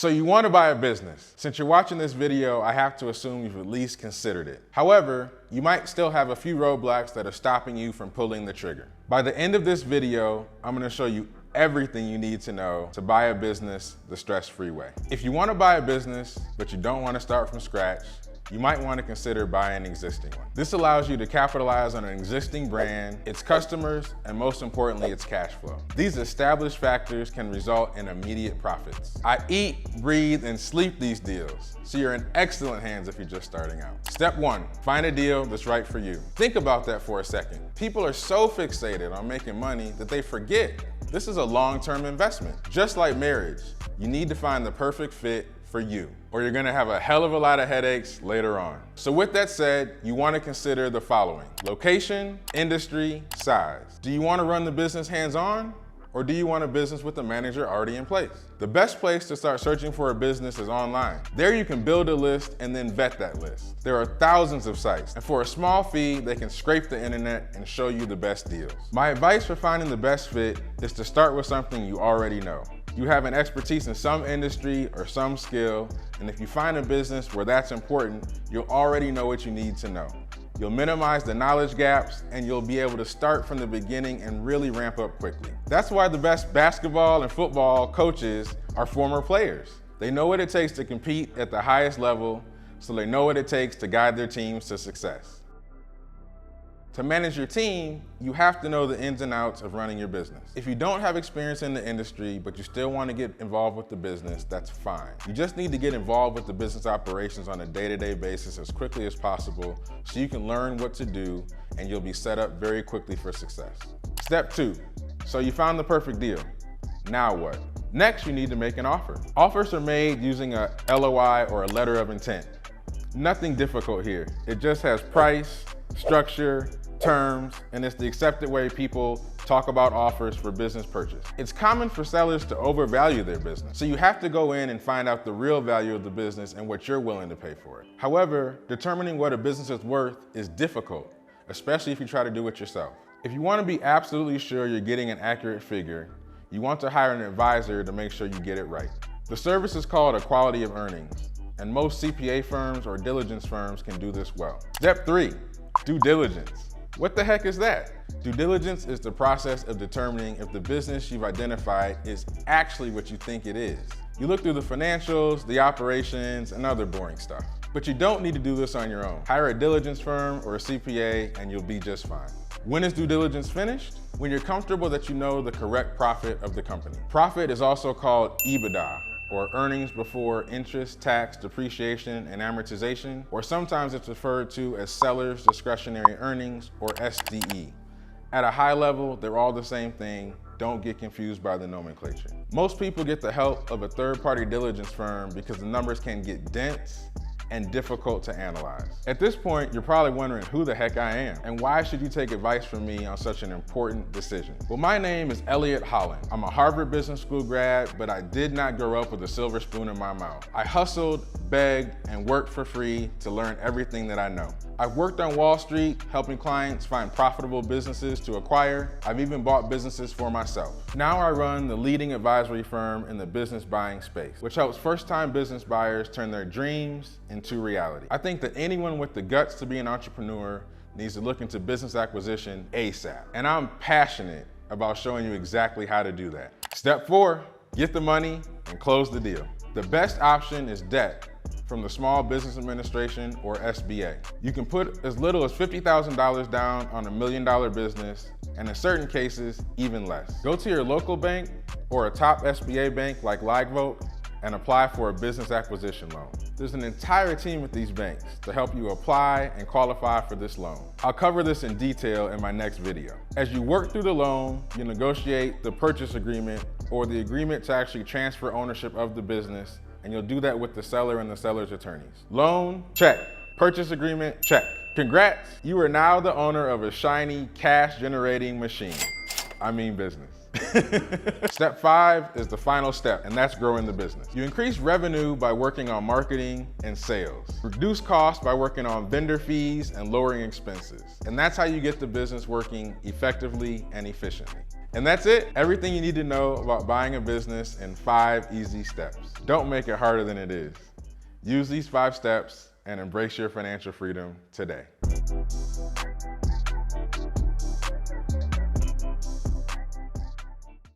So you want to buy a business. Since you're watching this video, I have to assume you've at least considered it. However, you might still have a few roadblocks that are stopping you from pulling the trigger. By the end of this video, I'm going to show you everything you need to know to buy a business the stress-free way. If you want to buy a business, but you don't want to start from scratch, you might want to consider buying an existing one. This allows you to capitalize on an existing brand, its customers, and most importantly, its cash flow. These established factors can result in immediate profits. I eat, breathe, and sleep these deals, so you're in excellent hands if you're just starting out. Step 1, find a deal that's right for you. Think about that for a second. People are so fixated on making money that they forget this is a long-term investment. Just like marriage, you need to find the perfect fit for you, or you're gonna have a hell of a lot of headaches later on. So with that said, you wanna consider the following: location, industry, size. Do you wanna run the business hands-on, or do you want a business with a manager already in place? The best place to start searching for a business is online. There you can build a list and then vet that list. There are thousands of sites, and for a small fee, they can scrape the internet and show you the best deals. My advice for finding the best fit is to start with something you already know. You have an expertise in some industry or some skill, and if you find a business where that's important, you'll already know what you need to know. You'll minimize the knowledge gaps, and you'll be able to start from the beginning and really ramp up quickly. That's why the best basketball and football coaches are former players. They know what it takes to compete at the highest level, so they know what it takes to guide their teams to success. To manage your team, you have to know the ins and outs of running your business. If you don't have experience in the industry, but you still want to get involved with the business, that's fine. You just need to get involved with the business operations on a day-to-day basis as quickly as possible so you can learn what to do, and you'll be set up very quickly for success. Step 2, so you found the perfect deal. Now what? Next, you need to make an offer. Offers are made using a LOI or a letter of intent. Nothing difficult here. It just has price, structure, terms, and it's the accepted way people talk about offers for business purchase. It's common for sellers to overvalue their business, so you have to go in and find out the real value of the business and what you're willing to pay for it. However, determining what a business is worth is difficult, especially if you try to do it yourself. If you want to be absolutely sure you're getting an accurate figure, you want to hire an advisor to make sure you get it right. The service is called equality of earnings, and most CPA firms or diligence firms can do this well. Step 3, due diligence. What the heck is that? Due diligence is the process of determining if the business you've identified is actually what you think it is. You look through the financials, the operations, and other boring stuff. But you don't need to do this on your own. Hire a diligence firm or a CPA and you'll be just fine. When is due diligence finished? When you're comfortable that you know the correct profit of the company. Profit is also called EBITDA, or earnings before interest, tax, depreciation, and amortization, or sometimes it's referred to as seller's discretionary earnings, or SDE. At a high level, they're all the same thing. Don't get confused by the nomenclature. Most people get the help of a third-party diligence firm because the numbers can get dense and difficult to analyze. At this point, you're probably wondering who the heck I am, and why should you take advice from me on such an important decision? Well, my name is Elliott Holland. I'm a Harvard Business School grad, but I did not grow up with a silver spoon in my mouth. I hustled, begged, and worked for free to learn everything that I know. I've worked on Wall Street, helping clients find profitable businesses to acquire. I've even bought businesses for myself. Now I run the leading advisory firm in the business buying space, which helps first-time business buyers turn their dreams into reality. I think that anyone with the guts to be an entrepreneur needs to look into business acquisition ASAP. And I'm passionate about showing you exactly how to do that. Step 4, get the money and close the deal. The best option is debt from the Small Business Administration, or SBA. You can put as little as $50,000 down on $1 million business, and in certain cases, even less. Go to your local bank or a top SBA bank like LiveVote and apply for a business acquisition loan. There's an entire team at these banks to help you apply and qualify for this loan. I'll cover this in detail in my next video. As you work through the loan, you negotiate the purchase agreement or the agreement to actually transfer ownership of the business, and you'll do that with the seller and the seller's attorneys. Loan, check. Purchase agreement, check. Congrats, you are now the owner of a shiny cash-generating machine. I mean business. Step 5 is the final step, and that's growing the business. You increase revenue by working on marketing and sales. Reduce costs by working on vendor fees and lowering expenses. And that's how you get the business working effectively and efficiently. And that's it. Everything you need to know about buying a business in 5 easy steps. Don't make it harder than it is. Use these 5 steps and embrace your financial freedom today.